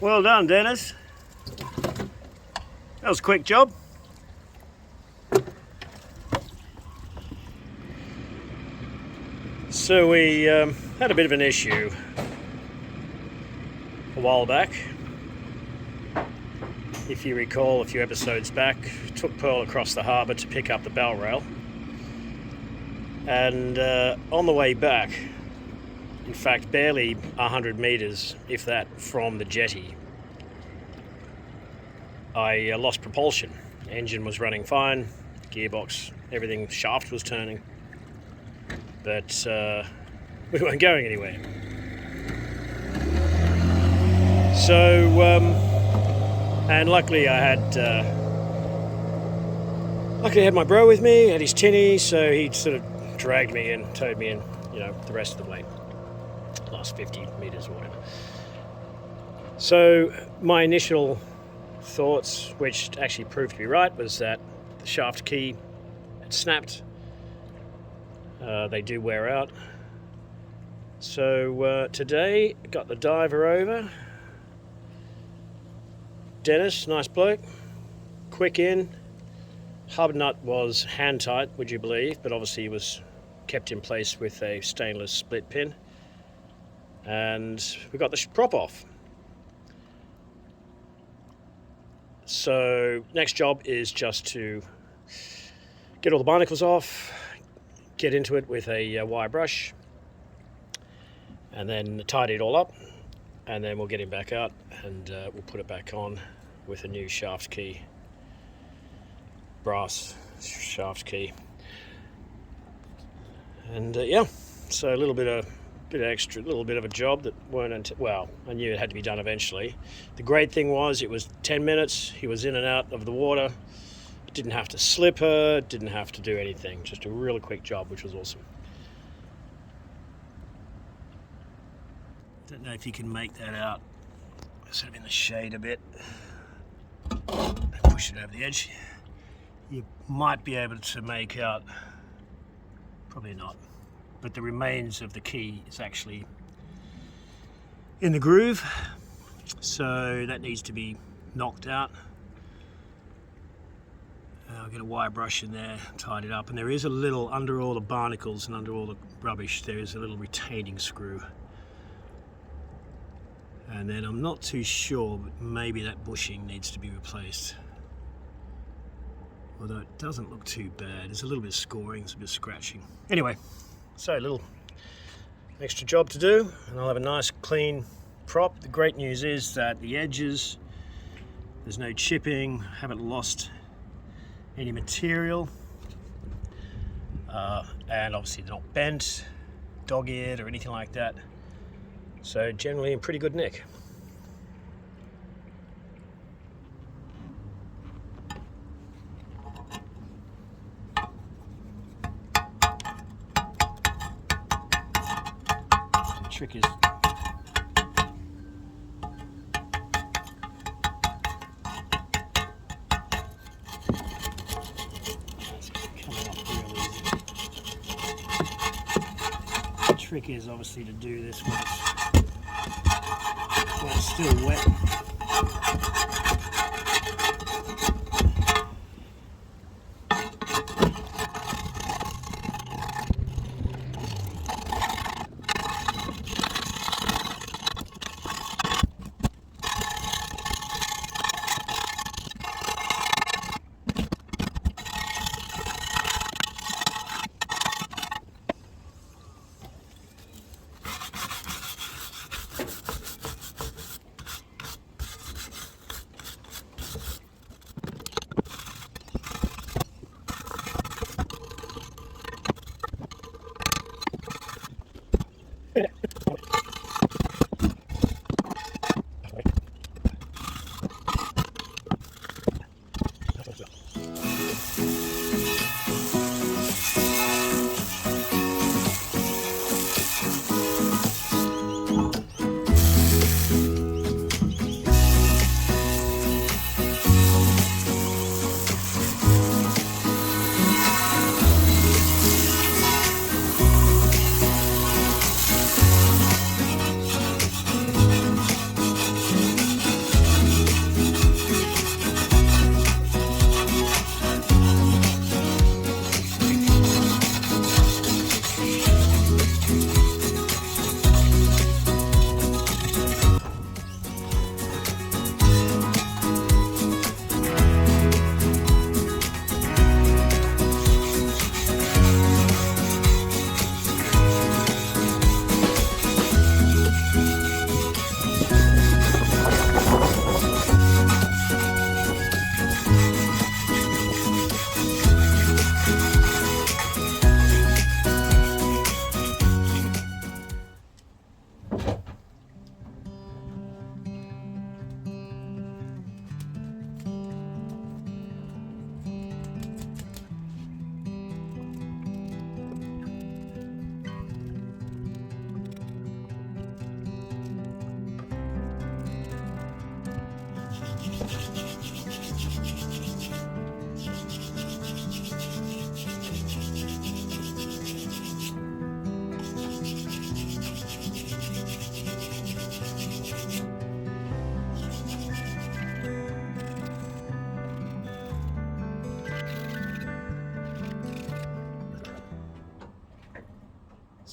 Well done, Dennis. That was a quick job. So we had a bit of an issue a while back. If you recall, a few episodes back, took Pearl across the harbour to pick up the bell rail. And on the way back, in fact barely 100 metres, if that, from the jetty, I lost propulsion. Engine was running fine, gearbox, everything, shaft was turning, but we weren't going anywhere. So, and luckily I had my bro with me, had his tinny, so he sort of dragged me in, towed me in, the rest of the way, last 50 metres or whatever. So my initial thoughts, which actually proved to be right, was that the shaft key had snapped. They do wear out. So today, got the diver over. Dennis, nice bloke, quick in. Hub nut was hand tight, would you believe, but obviously it was kept in place with a stainless split pin. And we got the prop off. So next job is just to get all the barnacles off, get into it with a wire brush, and then tidy it all up, and then we'll get him back out and we'll put it back on with a new shaft key, brass shaft key. And yeah, so a little bit of a job that I knew it had to be done eventually. The great thing was it was 10 minutes, he was in and out of the water, didn't have to slip her, didn't have to do anything, just a really quick job, which was awesome. Don't know if you can make that out, sort of in the shade a bit. Push it over the edge. You might be able to make out, probably not, but the remains of the key is actually in the groove, so that needs to be knocked out. I'll get a wire brush in there, tied it up, and there is a little, under all the barnacles and under all the rubbish, there is a little retaining screw. And then I'm not too sure, but maybe that bushing needs to be replaced. Although it doesn't look too bad. There's a little bit of scoring, there's a bit of scratching. Anyway, so a little extra job to do, and I'll have a nice clean prop. The great news is that the edges, there's no chipping, haven't lost any material, and obviously they're not bent, dog-eared or anything like that. So generally in pretty good nick. The trick is obviously to do this when it's still wet.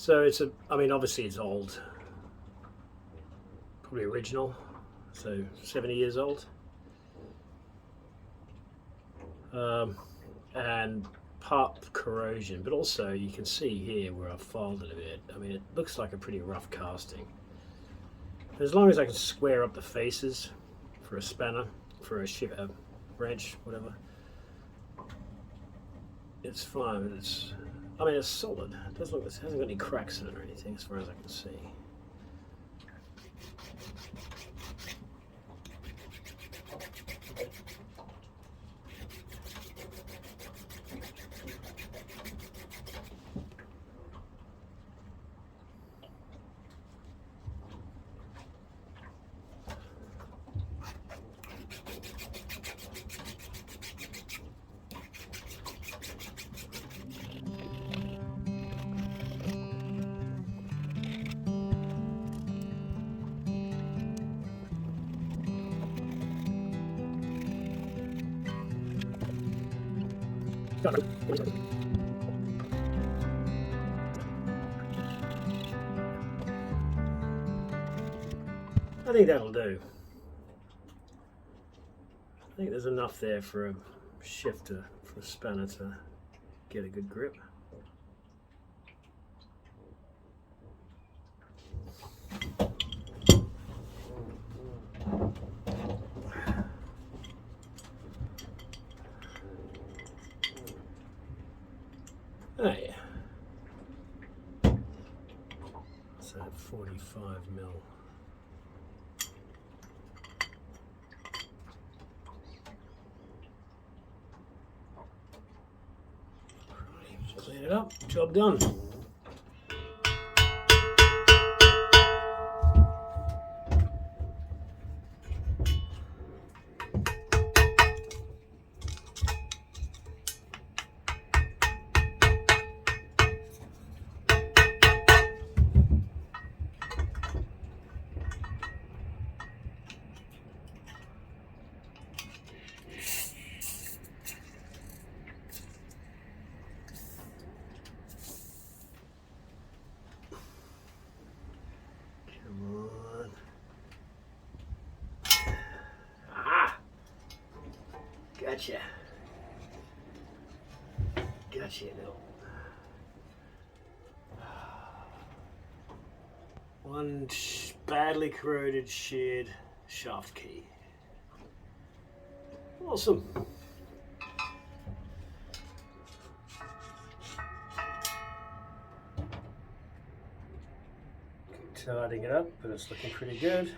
So it's I mean, obviously it's old, probably original, so 70 years old. And part corrosion, but also you can see here where I've filed it a bit. I mean, it looks like a pretty rough casting. As long as I can square up the faces for a spanner, for a wrench, whatever, it's fine. But I mean, it's solid. It doesn't look, it hasn't got any cracks in it or anything, as far as I can see. I think that'll do. I think there's enough there for a shifter, for a spanner to get a good grip. Oh yeah. So 45 mil. Clean it up, job done. Gotcha. Gotcha, little. One badly corroded sheared shaft key. Awesome. Tidying it up, but it's looking pretty good.